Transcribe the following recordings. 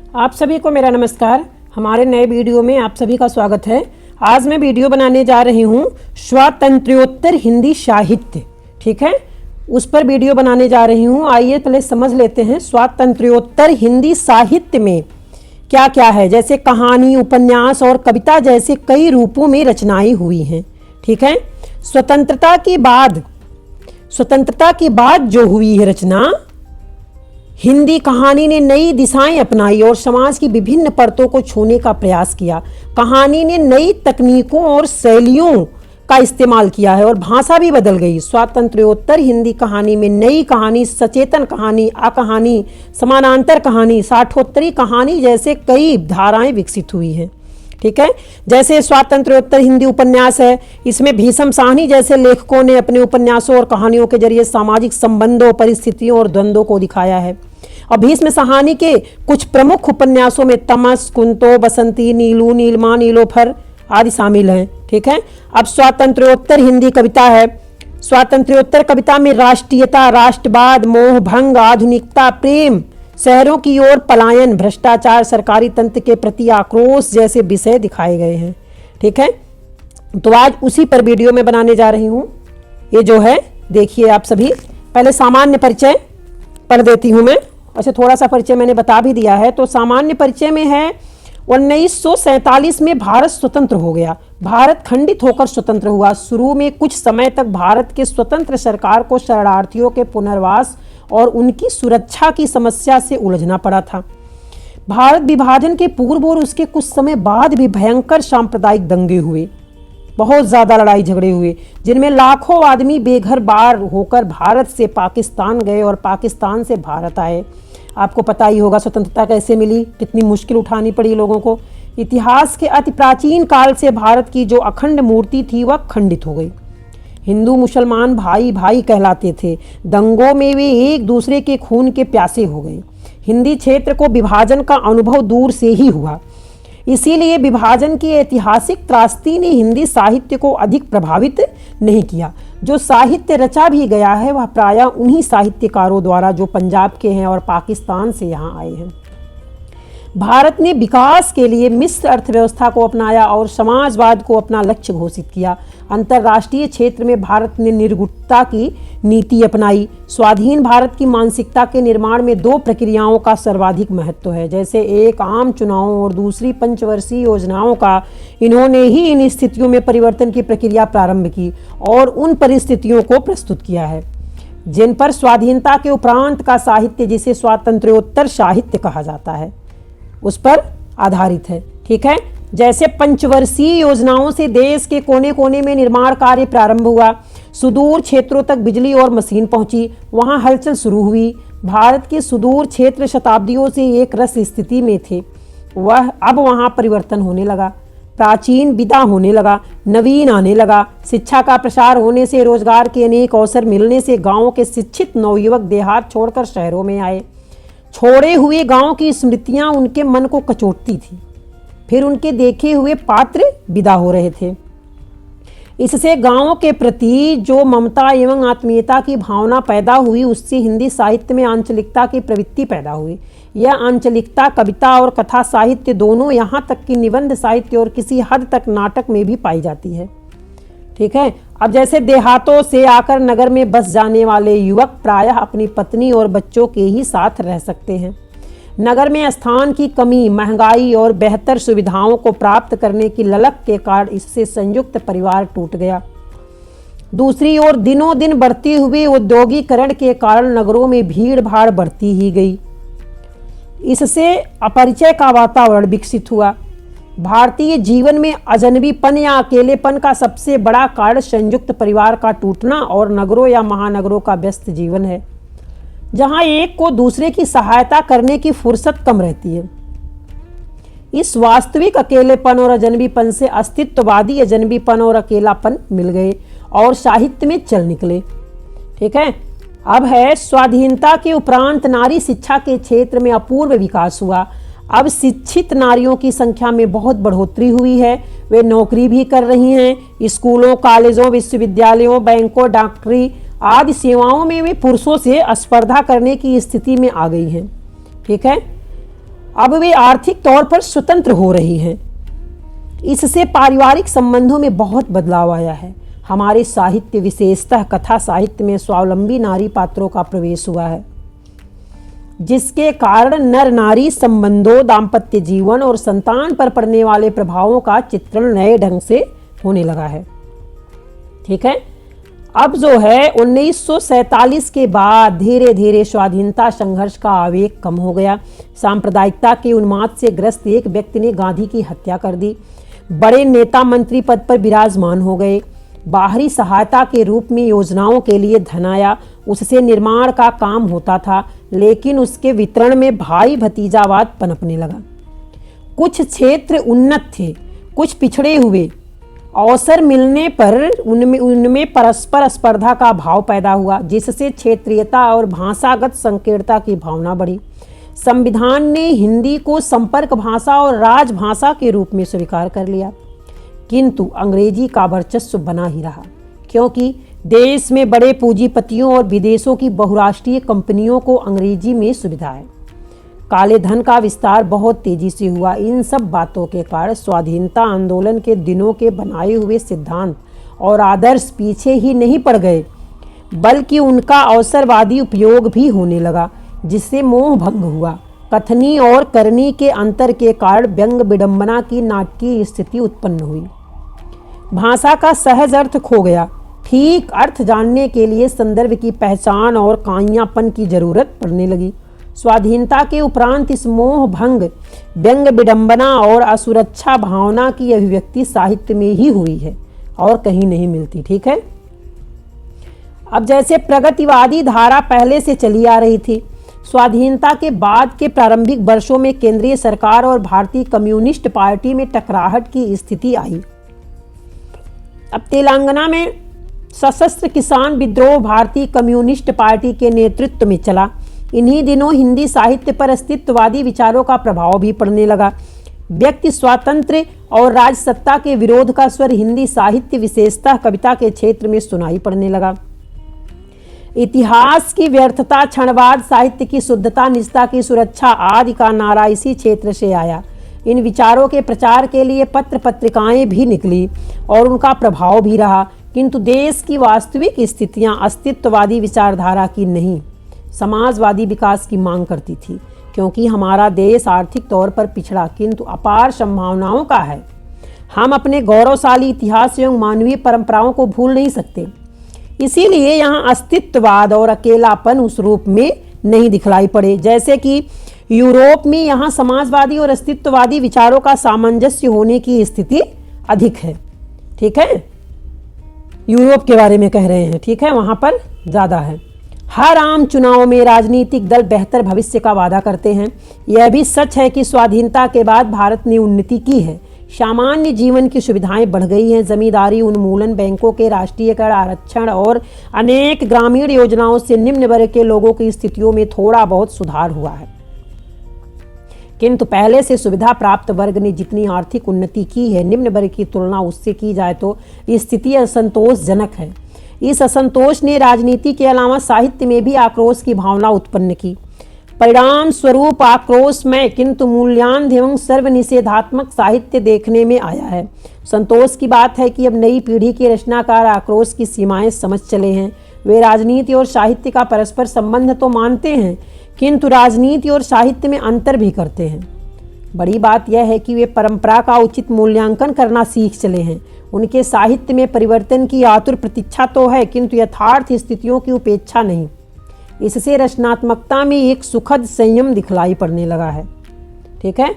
आप सभी को मेरा नमस्कार। हमारे नए वीडियो में आप सभी का स्वागत है। आज मैं वीडियो बनाने जा रही हूँ स्वातंत्र्योत्तर हिंदी साहित्य, ठीक है, उस पर वीडियो बनाने जा रही हूँ। आइए पहले समझ लेते हैं स्वातंत्र्योत्तर हिंदी साहित्य में क्या क्या है। जैसे कहानी, उपन्यास और कविता जैसे कई रूपों में रचनाएं हुई हैं, ठीक है। स्वतंत्रता के बाद जो हुई है रचना, हिंदी कहानी ने नई दिशाएं अपनाई और समाज की विभिन्न परतों को छूने का प्रयास किया। कहानी ने नई तकनीकों और शैलियों का इस्तेमाल किया है और भाषा भी बदल गई। स्वातंत्र्योत्तर हिंदी कहानी में नई कहानी, सचेतन कहानी, अकहानी, समानांतर कहानी, साठोत्तरी कहानी जैसे कई धाराएं विकसित हुई हैं, ठीक है। जैसे स्वातंत्र्योत्तर हिंदी उपन्यास है, इसमें भीषम साहनी जैसे लेखकों ने अपने उपन्यासों और कहानियों के जरिए सामाजिक संबंधों, परिस्थितियों और द्वंद्वों को दिखाया है। और भीष्म साहनी के कुछ प्रमुख उपन्यासों में तमस, कुंतो, बसंती, नीलू, नीलमा, नीलोफर आदि शामिल हैं, ठीक है। अब स्वातंत्र्योत्तर हिंदी कविता है। स्वातंत्र्योत्तर कविता में राष्ट्रीयता, राष्ट्रवाद, मोह भंग, आधुनिकता, प्रेम, शहरों की ओर पलायन, भ्रष्टाचार, सरकारी तंत्र के प्रति आक्रोश जैसे विषय दिखाए गए हैं, ठीक है। तो आज उसी पर वीडियो में बनाने जा रही हूँ। ये जो है देखिए आप सभी, पहले सामान्य परिचय पढ़ देती हूँ मैं। अच्छा, थोड़ा सा परिचय मैंने बता भी दिया है। तो सामान्य परिचय में है 1947 में भारत स्वतंत्र हो गया। भारत खंडित होकर स्वतंत्र हुआ। शुरू में कुछ समय तक भारत के स्वतंत्र सरकार को शरणार्थियों के पुनर्वास और उनकी सुरक्षा की समस्या से उलझना पड़ा था। भारत विभाजन के पूर्व और उसके कुछ समय बाद भी भयंकर सांप्रदायिक दंगे हुए, बहुत ज़्यादा लड़ाई झगड़े हुए, जिनमें लाखों आदमी बेघर बार होकर भारत से पाकिस्तान गए और पाकिस्तान से भारत आए। आपको पता ही होगा स्वतंत्रता कैसे मिली, कितनी मुश्किल उठानी पड़ी लोगों को। इतिहास के अति प्राचीन काल से भारत की जो अखंड मूर्ति थी वह खंडित हो गई। हिंदू मुसलमान भाई भाई कहलाते थे। दंगों में वे एक दूसरे के खून के प्यासे हो गए। हिंदी क्षेत्र को विभाजन का अनुभव दूर से ही हुआ। इसीलिए विभाजन की ऐतिहासिक त्रासदी ने हिंदी साहित्य को अधिक प्रभावित नहीं किया। जो साहित्य रचा भी गया है वह प्रायः उन्हीं साहित्यकारों द्वारा जो पंजाब के हैं और पाकिस्तान से यहाँ आए हैं। भारत ने विकास के लिए मिश्र अर्थव्यवस्था को अपनाया और समाजवाद को अपना लक्ष्य घोषित किया। अंतर्राष्ट्रीय क्षेत्र में भारत ने निर्गुणता की नीति अपनाई। स्वाधीन भारत की मानसिकता के निर्माण में दो प्रक्रियाओं का सर्वाधिक महत्व है, जैसे एक आम चुनावों और दूसरी पंचवर्षीय योजनाओं का। इन्होंने ही इन स्थितियों में परिवर्तन की प्रक्रिया प्रारंभ की और उन परिस्थितियों को प्रस्तुत किया है जिन पर स्वाधीनता के उपरांत का साहित्य, जिसे स्वातंत्र्योत्तर साहित्य कहा जाता है, उस पर आधारित है, ठीक है। जैसे पंचवर्षीय योजनाओं से देश के कोने कोने में निर्माण कार्य प्रारंभ हुआ, सुदूर क्षेत्रों तक बिजली और मशीन पहुंची, वहां हलचल शुरू हुई। भारत के सुदूर क्षेत्र शताब्दियों से एक रस स्थिति में थे, वह अब वहां परिवर्तन होने लगा। प्राचीन विदा होने लगा, नवीन आने लगा। शिक्षा का प्रसार होने से, रोजगार के अनेक अवसर मिलने से गाँव के शिक्षित नवयुवक देहात छोड़कर शहरों में आए। छोड़े हुए गांव की स्मृतियां उनके मन को कचोटती थी। फिर उनके देखे हुए पात्र विदा हो रहे थे। इससे गांव के प्रति जो ममता एवं आत्मीयता की भावना पैदा हुई, उससे हिंदी साहित्य में आंचलिकता की प्रवृत्ति पैदा हुई। यह आंचलिकता कविता और कथा साहित्य दोनों, यहाँ तक कि निबंध साहित्य और किसी हद तक नाटक में भी पाई जाती है, ठीक है। अब जैसे देहातों से आकर नगर में बस जाने वाले युवक प्रायः अपनी पत्नी और बच्चों के ही साथ रह सकते हैं। नगर में स्थान की कमी, महंगाई और बेहतर सुविधाओं को प्राप्त करने की ललक के कारण इससे संयुक्त परिवार टूट गया। दूसरी ओर दिनों दिन बढ़ते हुए औद्योगिकरण के कारण नगरों में भीड़ भाड़ बढ़ती ही गई। इससे अपरिचय का वातावरण विकसित हुआ। भारतीय जीवन में अजनबीपन या अकेलेपन का सबसे बड़ा कारण संयुक्त परिवार का टूटना और नगरों या महानगरों का व्यस्त जीवन है, जहां एक को दूसरे की सहायता करने की फुर्सत कम रहती है। इस वास्तविक अकेलेपन और अजनबीपन से अस्तित्ववादी अजनबीपन और अकेलापन मिल गए और साहित्य में चल निकले, ठीक है। अब है स्वाधीनता के उपरांत नारी शिक्षा के क्षेत्र में अपूर्व विकास हुआ। अब शिक्षित नारियों की संख्या में बहुत बढ़ोतरी हुई है। वे नौकरी भी कर रही हैं। स्कूलों, कॉलेजों, विश्वविद्यालयों, बैंकों, डॉक्टरी आदि सेवाओं में वे पुरुषों से स्पर्धा करने की स्थिति में आ गई हैं, ठीक है। अब वे आर्थिक तौर पर स्वतंत्र हो रही हैं। इससे पारिवारिक संबंधों में बहुत बदलाव आया है। हमारे साहित्य, विशेषतः कथा साहित्य में स्वावलंबी नारी पात्रों का प्रवेश हुआ है, जिसके कारण नर नारी संबंधों, दाम्पत्य जीवन और संतान पर पड़ने वाले प्रभावों का चित्रण नए ढंग से होने लगा है। ठीक है। अब जो है 1947 के बाद धीरे धीरे स्वाधीनता संघर्ष का आवेग कम हो गया। सांप्रदायिकता के उन्माद से ग्रस्त एक व्यक्ति ने गांधी की हत्या कर दी। बड़े नेता मंत्री पद पर विराजमान हो गए। बाहरी सहायता के रूप में योजनाओं के लिए धन आया, उससे निर्माण का काम होता था, लेकिन उसके वितरण में भाई भतीजावाद पनपने लगा। कुछ क्षेत्र उन्नत थे, कुछ पिछड़े हुए। अवसर मिलने पर उनमें परस्पर स्पर्धा का भाव पैदा हुआ, जिससे क्षेत्रीयता और भाषागत संकीर्णता की भावना बढ़ी। संविधान ने हिंदी को संपर्क भाषा और राजभाषा के रूप में स्वीकार कर लिया, किंतु अंग्रेजी का वर्चस्व बना ही रहा, क्योंकि देश में बड़े पूंजीपतियों और विदेशों की बहुराष्ट्रीय कंपनियों को अंग्रेजी में सुविधा है। काले धन का विस्तार बहुत तेजी से हुआ। इन सब बातों के कारण स्वाधीनता आंदोलन के दिनों के बनाए हुए सिद्धांत और आदर्श पीछे ही नहीं पड़ गए, बल्कि उनका अवसरवादी उपयोग भी होने लगा, जिससे मोह भंग हुआ। कथनी और करनी के अंतर के कारण व्यंग विडंबना की नाटकीय स्थिति उत्पन्न हुई। भाषा का सहज अर्थ खो गया। ठीक अर्थ जानने के लिए संदर्भ की पहचान और काइयापन की जरूरत पड़ने लगी। स्वाधीनता के उपरांत इस मोह भंग, व्यंग विडंबना और असुरक्षा भावना की अभिव्यक्ति साहित्य में ही हुई है और कहीं नहीं मिलती। ठीक है। अब जैसे प्रगतिवादी धारा पहले से चली आ रही थी, स्वाधीनता के बाद के प्रारंभिक वर्षों में केंद्रीय सरकार और भारतीय कम्युनिस्ट पार्टी में टकराहट की स्थिति आई। अब तेलंगाना में सशस्त्र किसान विद्रोह भारतीय कम्युनिस्ट पार्टी के नेतृत्व में चला। इन्हीं दिनों हिंदी साहित्य पर अस्तित्ववादी विचारों का प्रभाव भी पड़ने लगा। व्यक्ति स्वातंत्र्य और राजसत्ता के विरोध का स्वर हिंदी साहित्य, विशेषतः कविता के क्षेत्र में सुनाई पड़ने लगा। इतिहास की व्यर्थता, क्षणवाद, साहित्य की शुद्धता, निजता की सुरक्षा आदि का नारा इसी क्षेत्र से आया। इन विचारों के प्रचार के लिए पत्र पत्रिकाएं भी निकली और उनका प्रभाव भी रहा, किंतु देश की वास्तविक स्थितियां अस्तित्ववादी विचारधारा की नहीं, समाजवादी विकास की मांग करती थी, क्योंकि हमारा देश आर्थिक तौर पर पिछड़ा किंतु अपार संभावनाओं का है। हम अपने गौरवशाली इतिहास एवं मानवीय परंपराओं को भूल नहीं सकते। इसीलिए यहाँ अस्तित्ववाद और अकेलापन उस रूप में नहीं दिखलाई पड़े जैसे कि यूरोप में। यहाँ समाजवादी और अस्तित्ववादी विचारों का सामंजस्य होने की स्थिति अधिक है। ठीक है, यूरोप के बारे में कह रहे हैं। ठीक है, वहाँ पर ज़्यादा है। हर आम चुनाव में राजनीतिक दल बेहतर भविष्य का वादा करते हैं। यह भी सच है कि स्वाधीनता के बाद भारत ने उन्नति की है। सामान्य जीवन की सुविधाएं बढ़ गई हैं। जमींदारी उन्मूलन, बैंकों के राष्ट्रीयकरण, आरक्षण और अनेक ग्रामीण योजनाओं से निम्न वर्ग के लोगों की स्थितियों में थोड़ा बहुत सुधार हुआ है, किंतु पहले से सुविधा प्राप्त वर्ग ने जितनी आर्थिक उन्नति की है, निम्न वर्ग की तुलना उससे की जाए तो स्थिति असंतोषजनक है। इस असंतोष ने राजनीति के अलावा साहित्य में भी आक्रोश की भावना उत्पन्न की। परिणाम स्वरूप आक्रोश में किंतु मूल्यांध एवं सर्वनिषेधात्मक साहित्य देखने में आया है। संतोष की बात है कि अब नई पीढ़ी के रचनाकार आक्रोश की सीमाएं समझ चले हैं। वे राजनीति और साहित्य का परस्पर संबंध तो मानते हैं, किंतु राजनीति और साहित्य में अंतर भी करते हैं। बड़ी बात यह है कि वे परंपरा का उचित मूल्यांकन करना सीख चले हैं। उनके साहित्य में परिवर्तन की आतुर प्रतीक्षा तो है, किंतु यथार्थ स्थितियों की उपेक्षा नहीं। इससे रचनात्मकता में एक सुखद संयम दिखलाई पड़ने लगा है। ठीक है,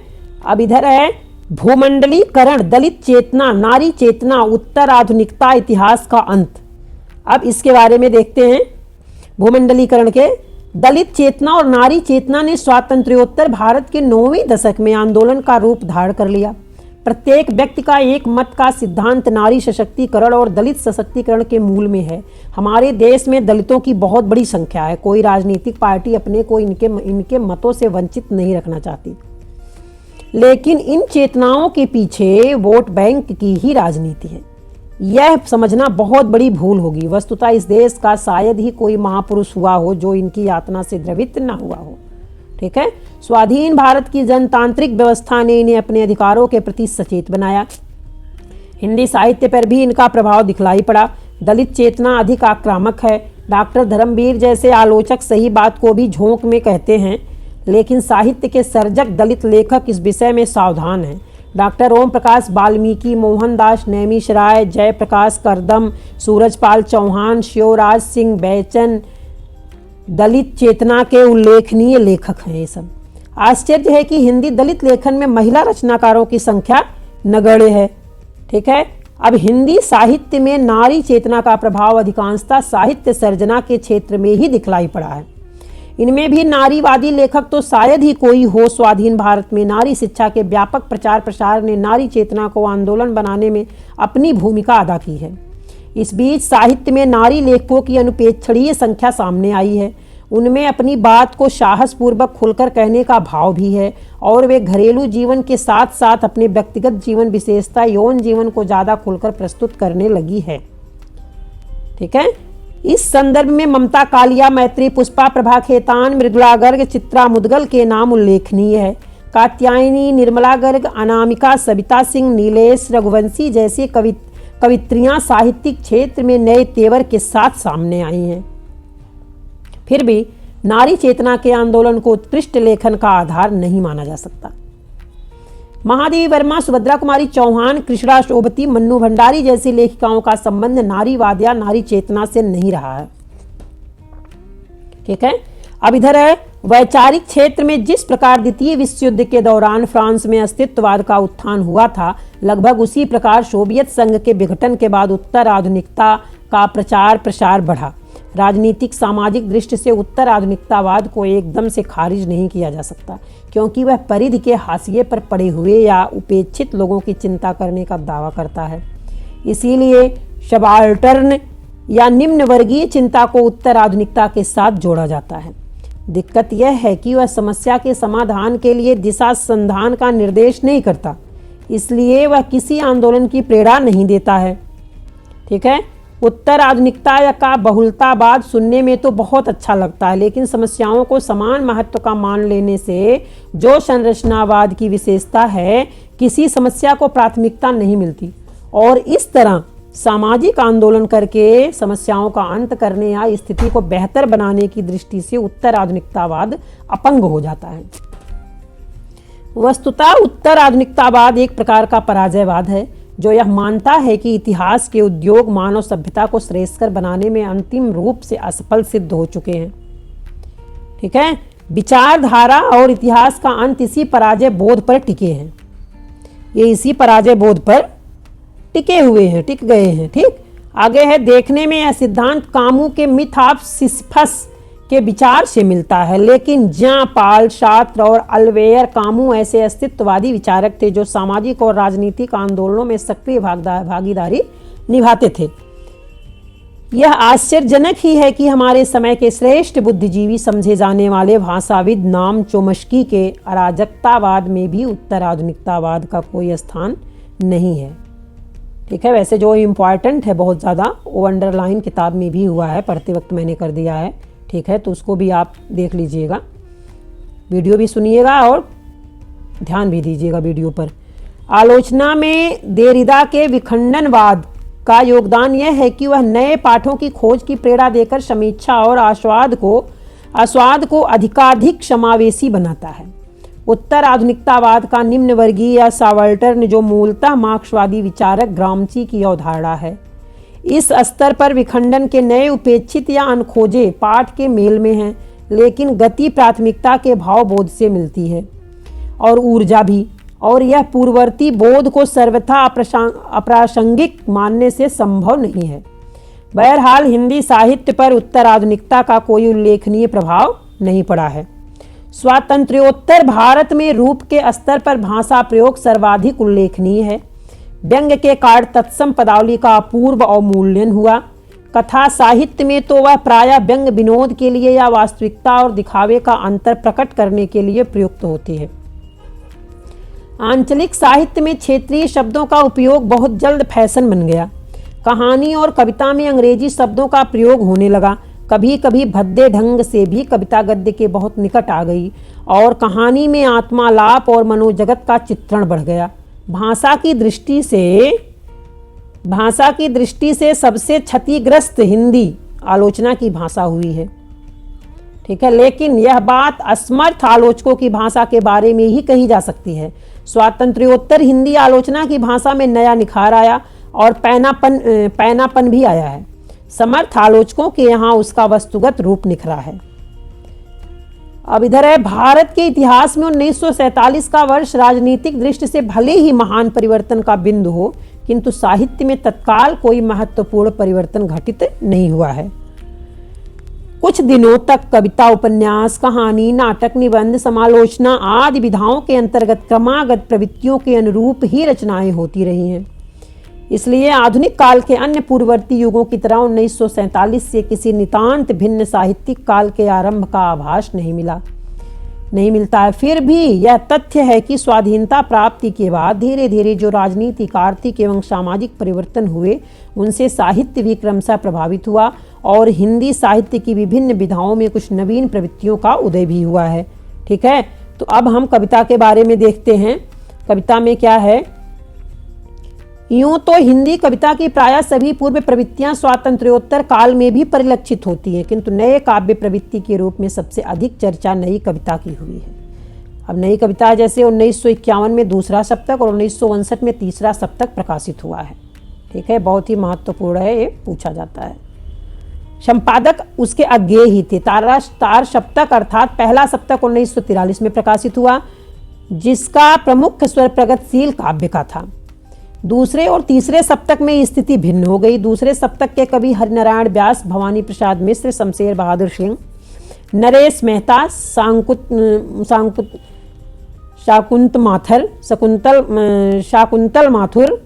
अब इधर है भूमंडलीकरण, दलित चेतना, नारी चेतना, उत्तर आधुनिकता, इतिहास का अंत। अब इसके बारे में देखते हैं। भूमंडलीकरण के दलित चेतना और नारी चेतना ने स्वातंत्र्योत्तर भारत के 9वें दशक में आंदोलन का रूप धारण कर लिया। प्रत्येक व्यक्ति का एक मत का सिद्धांत नारी सशक्तिकरण और दलित सशक्तिकरण के मूल में है। हमारे देश में दलितों की बहुत बड़ी संख्या है। कोई राजनीतिक पार्टी अपने को इनके मतों से वंचित नहीं रखना चाहती, लेकिन इन चेतनाओं के पीछे वोट बैंक की ही राजनीति है। यह समझना बहुत बड़ी भूल होगी। वस्तुतः इस देश का शायद ही कोई महापुरुष हुआ हो जो इनकी यातना से द्रवित न हुआ हो। ठीक है। स्वाधीन भारत की जनतांत्रिक व्यवस्था ने इन्हें अपने अधिकारों के प्रति सचेत बनाया। हिंदी साहित्य पर भी इनका प्रभाव दिखलाई पड़ा। दलित चेतना अधिक आक्रामक है। डॉक्टर धर्मवीर जैसे आलोचक सही बात को भी झोंक में कहते हैं, लेकिन साहित्य के सर्जक दलित लेखक इस विषय में सावधान हैं। डॉक्टर ओम प्रकाश वाल्मीकि, मोहनदास नैमिषराय, जयप्रकाश करदम, सूरजपाल चौहान, शिवराज सिंह बैचन दलित चेतना के उल्लेखनीय लेखक हैं। ये सब आश्चर्य है कि हिंदी दलित लेखन में महिला रचनाकारों की संख्या नगण्य है। ठीक है। अब हिंदी साहित्य में नारी चेतना का प्रभाव अधिकांशतः साहित्य सर्जना के क्षेत्र में ही दिखलाई पड़ा है। इनमें भी नारीवादी लेखक तो शायद ही कोई हो। स्वाधीन भारत में नारी शिक्षा के व्यापक प्रचार प्रसार ने नारी चेतना को आंदोलन बनाने में अपनी भूमिका अदा की है। इस बीच साहित्य में नारी लेखकों की अनुपेक्षणीय संख्या सामने आई है। उनमें अपनी बात को साहसपूर्वक खुलकर कहने का भाव भी है और वे घरेलू जीवन के साथ साथ अपने व्यक्तिगत जीवन, विशेषता यौन जीवन को ज़्यादा खुलकर प्रस्तुत करने लगी है। ठीक है। इस संदर्भ में ममता कालिया, मैत्री, पुष्पा प्रभा खेतान, मृदुला गर्ग, चित्रा मुदगल के नाम उल्लेखनीय है। कात्यायनी, निर्मला गर्ग, अनामिका, सविता सिंह, नीलेश रघुवंशी जैसी कवित्रियां साहित्यिक क्षेत्र में नए तेवर के साथ सामने आई हैं। फिर भी नारी चेतना के आंदोलन को उत्कृष्ट लेखन का आधार नहीं माना जा सकता। महादेवी वर्मा, सुभद्रा कुमारी चौहान, कृष्णा शोभती, मन्नू भंडारी जैसी लेखिकाओं का संबंध नारीवाद या नारी चेतना से नहीं रहा है। ठीक है। अब इधर है वैचारिक क्षेत्र में जिस प्रकार द्वितीय विश्व युद्ध के दौरान फ्रांस में अस्तित्ववाद का उत्थान हुआ था, लगभग उसी प्रकार सोवियत संघ के विघटन के बाद उत्तर आधुनिकता का प्रचार प्रसार बढ़ा। राजनीतिक सामाजिक दृष्टि से उत्तर आधुनिकतावाद को एकदम से खारिज नहीं किया जा सकता, क्योंकि वह परिधि के हाशिए पर पड़े हुए या उपेक्षित लोगों की चिंता करने का दावा करता है। इसीलिए सबाल्टर्न या निम्न वर्गीय चिंता को उत्तर आधुनिकता के साथ जोड़ा जाता है। दिक्कत यह है कि वह समस्या के समाधान के लिए दिशा संधान का निर्देश नहीं करता, इसलिए वह किसी आंदोलन की प्रेरणा नहीं देता है। ठीक है। उत्तर आधुनिकता या का बहुलतावाद सुनने में तो बहुत अच्छा लगता है, लेकिन समस्याओं को समान महत्व का मान लेने से जो संरचनावाद की विशेषता है, किसी समस्या को प्राथमिकता नहीं मिलती और इस तरह सामाजिक आंदोलन करके समस्याओं का अंत करने या स्थिति को बेहतर बनाने की दृष्टि से उत्तर आधुनिकतावाद अपंग हो जाता है। वस्तुतः उत्तर आधुनिकतावाद एक प्रकार का पराजयवाद है, जो यह मानता है कि इतिहास के उद्योग मानव सभ्यता को श्रेष्ठकर बनाने में अंतिम रूप से असफल सिद्ध हो चुके हैं। ठीक है। विचारधारा और इतिहास का अंत इसी पराजय बोध पर टिके हैं। ये इसी पराजय बोध पर टिके हुए हैं, टिक गए हैं। ठीक। आगे है, देखने में यह सिद्धांत कामू के मिथ ऑफ सिसिफस के विचार से मिलता है, लेकिन ज्यां पाल, सार्त्र और अल्वेयर कामू ऐसे अस्तित्ववादी विचारक थे जो सामाजिक और राजनीतिक आंदोलनों में सक्रिय भागीदारी निभाते थे। यह आश्चर्यजनक ही है कि हमारे समय के श्रेष्ठ बुद्धिजीवी समझे जाने वाले भाषाविद नाम चोम्स्की के अराजकतावाद में भी उत्तर आधुनिकतावाद का कोई स्थान नहीं है। ठीक है। वैसे जो इम्पॉर्टेंट है बहुत ज़्यादा, वो अंडरलाइन किताब में भी हुआ है, पढ़ते वक्त मैंने कर दिया है। ठीक है। तो उसको भी आप देख लीजिएगा, वीडियो भी सुनिएगा और ध्यान भी दीजिएगा वीडियो पर। आलोचना में देरिदा के विखंडनवाद का योगदान यह है कि वह नए पाठों की खोज की प्रेरणा देकर समीक्षा और आस्वाद को अधिकाधिक समावेशी बनाता है। उत्तर आधुनिकतावाद का निम्न वर्गीय या सबाल्टर्न, जो मूलतः मार्क्सवादी विचारक ग्रामची की अवधारणा है, इस स्तर पर विखंडन के नए उपेक्षित या अनखोजे पाठ के मेल में है, लेकिन गति प्राथमिकता के भावबोध से मिलती है और ऊर्जा भी, और यह पूर्ववर्ती बोध को सर्वथा अप्रासंगिक मानने से संभव नहीं है। बहरहाल हिंदी साहित्य पर उत्तर आधुनिकता का कोई उल्लेखनीय प्रभाव नहीं पड़ा है। स्वातंत्र्योत्तर भारत में रूप के स्तर पर भाषा प्रयोग सर्वाधिक उल्लेखनीय है। व्यंग्य के कार्य तत्सम पदावली का अपूर्व अवमूल्यन हुआ। कथा साहित्य में तो वह प्रायः व्यंग विनोद के लिए या वास्तविकता और दिखावे का अंतर प्रकट करने के लिए प्रयुक्त होती है। आंचलिक साहित्य में क्षेत्रीय शब्दों का उपयोग बहुत जल्द फैशन बन गया। कहानी और कविता में अंग्रेजी शब्दों का प्रयोग होने लगा। कभी कभी भद्दे ढंग से भी कविता गद्य के बहुत निकट आ गई और कहानी में आत्मालाप और मनोजगत का चित्रण बढ़ गया। भाषा की दृष्टि से सबसे क्षतिग्रस्त हिंदी आलोचना की भाषा हुई है। ठीक है, लेकिन यह बात असमर्थ आलोचकों की भाषा के बारे में ही कही जा सकती है। स्वातंत्र्योत्तर हिंदी आलोचना की भाषा में नया निखार आया और पैनापन भी आया है। समर्थ आलोचकों के यहाँ उसका वस्तुगत रूप निखरा है। अब इधर है, भारत के इतिहास में 1947 का वर्ष राजनीतिक दृष्टि से भले ही महान परिवर्तन का बिंदु हो, किंतु साहित्य में तत्काल कोई महत्वपूर्ण परिवर्तन घटित नहीं हुआ है। कुछ दिनों तक कविता, उपन्यास, कहानी, नाटक, निबंध, समालोचना आदि विधाओं के अंतर्गत क्रमागत प्रवृत्तियों के अनुरूप ही रचनाएं होती रही हैं। इसलिए आधुनिक काल के अन्य पूर्ववर्ती युगों की तरह 1947 से किसी नितांत भिन्न साहित्यिक काल के आरंभ का आभास नहीं मिलता है। फिर भी यह तथ्य है कि स्वाधीनता प्राप्ति के बाद धीरे धीरे जो राजनीतिक, आर्थिक एवं सामाजिक परिवर्तन हुए, उनसे साहित्य भी क्रमशः प्रभावित हुआ और हिंदी साहित्य की विभिन्न विधाओं में कुछ नवीन प्रवृत्तियों का उदय भी हुआ है। ठीक है, तो अब हम कविता के बारे में देखते हैं। कविता में क्या है? यूं तो हिंदी कविता की प्रायः सभी पूर्व प्रवृत्तियां स्वातंत्र्योत्तर काल में भी परिलक्षित होती हैं, किंतु नए काव्य प्रवृत्ति के रूप में सबसे अधिक चर्चा नई कविता की हुई है। अब नई कविता जैसे 1951 में दूसरा सप्तक और 1959 में तीसरा सप्तक प्रकाशित हुआ है। ठीक है, बहुत ही महत्वपूर्ण है, ये पूछा जाता है। संपादक उसके अज्ञेय ही थे। तार सप्तक अर्थात पहला सप्तक 1943 में प्रकाशित हुआ, जिसका प्रमुख स्वर प्रगतिशील काव्य का था। दूसरे और तीसरे सप्तक में स्थिति भिन्न हो गई। दूसरे सप्तक के कवि हरिनारायण व्यास, भवानी प्रसाद मिश्र, शमशेर बहादुर सिंह, नरेश मेहता, शाकुंतल माथुर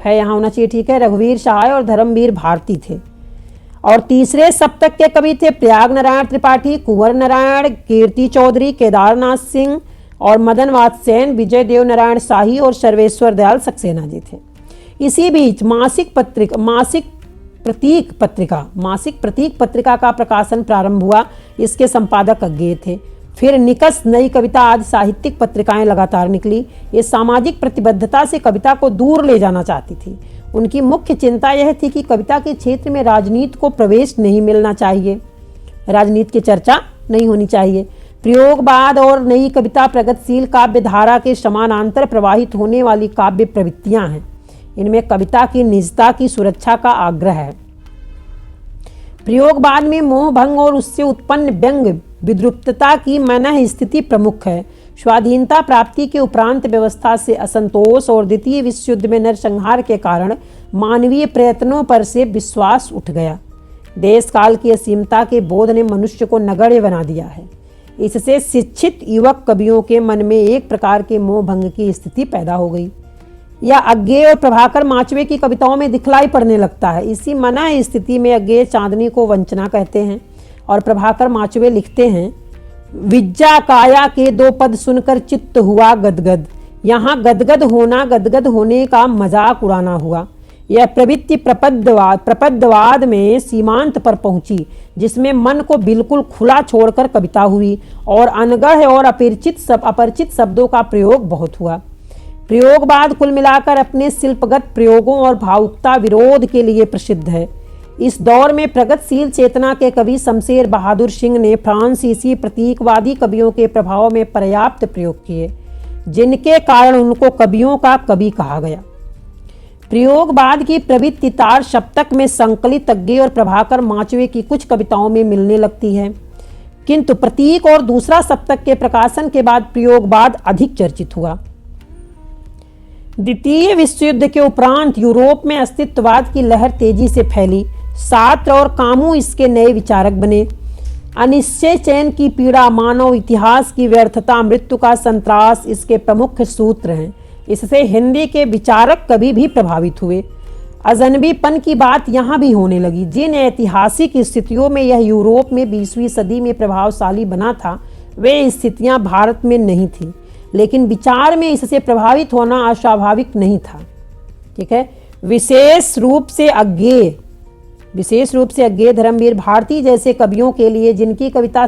है, यहाँ होना चाहिए, ठीक है, रघुवीर सहाय और धर्मवीर भारती थे। और तीसरे सप्तक के कवि थे प्रयाग नारायण त्रिपाठी, कुंवर नारायण, कीर्ति चौधरी, केदारनाथ सिंह और मदन वात्सेन, विजय देव नारायण शाही और सर्वेश्वर दयाल सक्सेना जी थे। इसी बीच मासिक प्रतीक पत्रिका का प्रकाशन प्रारंभ हुआ। इसके संपादक अज्ञेय थे। फिर निकस, नई कविता आदि साहित्यिक पत्रिकाएं लगातार निकली। ये सामाजिक प्रतिबद्धता से कविता को दूर ले जाना चाहती थी। उनकी मुख्य चिंता यह थी कि कविता के क्षेत्र में राजनीति को प्रवेश नहीं मिलना चाहिए, राजनीति की चर्चा नहीं होनी चाहिए। प्रयोगवाद और नई कविता प्रगतिशील काव्य धारा के समानांतर प्रवाहित होने वाली काव्य प्रवृत्तियां हैं। इनमें कविता की निजता की सुरक्षा का आग्रह है। प्रयोगवाद में मोह भंग और उससे उत्पन्न व्यंग विद्रुपता की मनः स्थिति प्रमुख है। स्वाधीनता प्राप्ति के उपरांत व्यवस्था से असंतोष और द्वितीय विश्व युद्ध में नरसंहार के कारण मानवीय प्रयत्नों पर से विश्वास उठ गया। देश काल की असीमता के बोध ने मनुष्य को नगण्य बना दिया है। इससे शिक्षित युवक कवियों के मन में एक प्रकार के मोह भंग की स्थिति पैदा हो गई। यह अज्ञेय और प्रभाकर माचवे की कविताओं में दिखलाई पड़ने लगता है। इसी मनः स्थिति में अज्ञेय चांदनी को वंचना कहते हैं और प्रभाकर माचवे लिखते हैं, विज्जा काया के दो पद सुनकर चित्त हुआ गदगद। यहाँ गदगद होने का मजाक उड़ाना हुआ। यह प्रवृत्ति प्रपद्यवाद में सीमांत पर पहुंची, जिसमें मन को बिल्कुल खुला छोड़कर कविता हुई और अनगढ़ और अपरिचित शब्दों का प्रयोग बहुत हुआ। प्रयोगवाद कुल मिलाकर अपने शिल्पगत प्रयोगों और भावुकता विरोध के लिए प्रसिद्ध है। इस दौर में प्रगतिशील चेतना के कवि शमशेर बहादुर सिंह ने फ्रांसीसी प्रतीकवादी कवियों के प्रभाव में पर्याप्त प्रयोग किए, जिनके कारण उनको कवियों का कवि कहा गया। प्रयोगवाद की प्रवृत्ति तार सप्तक में संकलित अज्ञेय और प्रभाकर माचवे की कुछ कविताओं में मिलने लगती है, किंतु प्रतीक और दूसरा सप्तक के प्रकाशन के बाद प्रयोगवाद अधिक चर्चित हुआ। द्वितीय विश्व युद्ध के उपरांत यूरोप में अस्तित्ववाद की लहर तेजी से फैली। सार्त्र और कामू इसके नए विचारक बने। अनिश्चय चयन की पीड़ा, मानव इतिहास की व्यर्थता, मृत्यु का संत्रास इसके प्रमुख सूत्र हैं। इससे हिंदी के विचारक कवि भी प्रभावित हुए। अजनबीपन की बात यहाँ भी होने लगी। जिन ऐतिहासिक स्थितियों में यह यूरोप में 20वीं सदी में प्रभावशाली बना था, वे स्थितियाँ भारत में नहीं थी, लेकिन विचार में इससे प्रभावित होना अस्वाभाविक नहीं था। ठीक है, विशेष रूप से अज्ञेय विशेष रूप से अज्ञेय धर्मवीर भारती जैसे कवियों के लिए, जिनकी कविता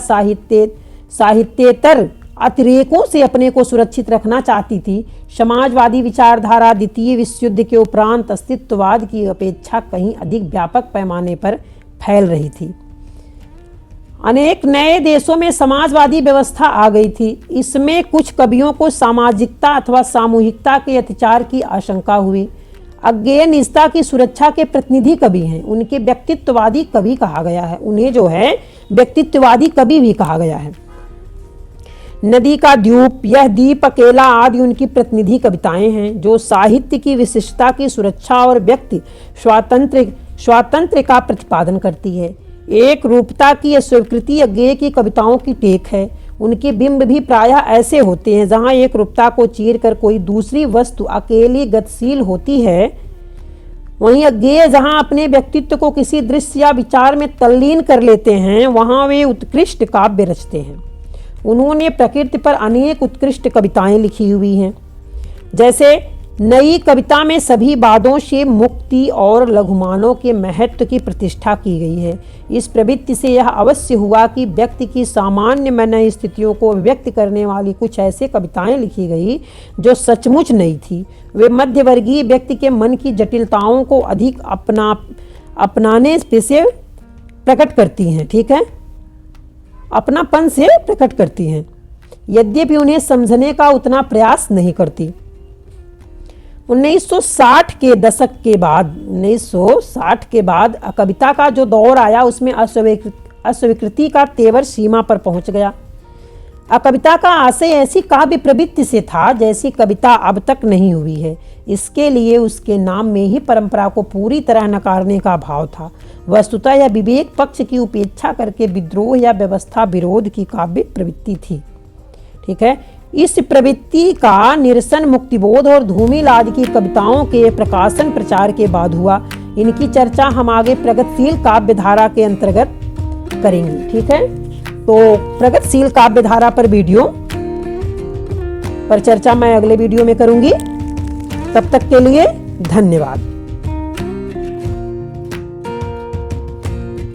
साहित्येतर अतिरेकों से अपने को सुरक्षित रखना चाहती थी, समाजवादी विचारधारा द्वितीय विश्व युद्ध के उपरांत अस्तित्ववाद की अपेक्षा कहीं अधिक व्यापक पैमाने पर फैल रही थी। अनेक नए देशों में समाजवादी व्यवस्था आ गई थी। इसमें कुछ कवियों को सामाजिकता अथवा सामूहिकता के अत्याचार की आशंका हुई। अज्ञेय निजता की सुरक्षा के प्रतिनिधि कवि हैं, उनके व्यक्तित्ववादी कवि कहा गया है, उन्हें जो है व्यक्तित्ववादी कवि भी कहा गया है। नदी का द्वीप, यह द्वीप अकेला आदि उनकी प्रतिनिधि कविताएं हैं, जो साहित्य की विशिष्टता की सुरक्षा और व्यक्ति स्वातंत्र्य का प्रतिपादन करती है। एक रूपता की अस्वीकृति अज्ञेय की कविताओं की टेक है। उनके बिंब भी प्रायः ऐसे होते हैं, जहां एक रूपता को चीर कर कोई दूसरी वस्तु अकेली गतिशील होती है, वहीं अज्ञेय जहां अपने व्यक्तित्व को किसी दृश्य या विचार में तल्लीन कर लेते हैं, वहां वे उत्कृष्ट काव्य रचते हैं। उन्होंने प्रकृति पर अनेक उत्कृष्ट कविताएं लिखी हुई हैं। जैसे नई कविता में सभी वादों से मुक्ति और लघुमानों के महत्व की प्रतिष्ठा की गई है। इस प्रवृत्ति से यह अवश्य हुआ कि व्यक्ति की सामान्य मन स्थितियों को व्यक्त करने वाली कुछ ऐसे कविताएं लिखी गई जो सचमुच नई थी। वे मध्यवर्गीय व्यक्ति के मन की जटिलताओं को अधिक अपनाने से प्रकट करती हैं, ठीक है, अपनापन से प्रकट करती हैं, यद्यपि उन्हें समझने का उतना प्रयास नहीं करती। 1960 के दशक के बाद 1960 के बाद कविता का जो दौर आया, उसमें अस्वीकृति का तेवर सीमा पर पहुंच गया। कविता का आशय ऐसी काव्य प्रवृत्ति से था जैसी कविता अब तक नहीं हुई है। इसके लिए उसके नाम में ही परंपरा को पूरी तरह नकारने का भाव था। वस्तुतः यह विवेक पक्ष की उपेक्षा करके विद्रोह या व्यवस्था विरोध की काव्य प्रवृत्ति थी, ठीक है। इस प्रवृत्ति का निरसन मुक्तिबोध और धूमिल आदि की कविताओं के प्रकाशन प्रचार के बाद हुआ। इनकी चर्चा हम आगे प्रगतिशील काव्य धारा के अंतर्गत करेंगे, ठीक है। तो प्रगतिशील काव्य धारा पर वीडियो पर चर्चा मैं अगले वीडियो में करूंगी। तब तक के लिए धन्यवाद।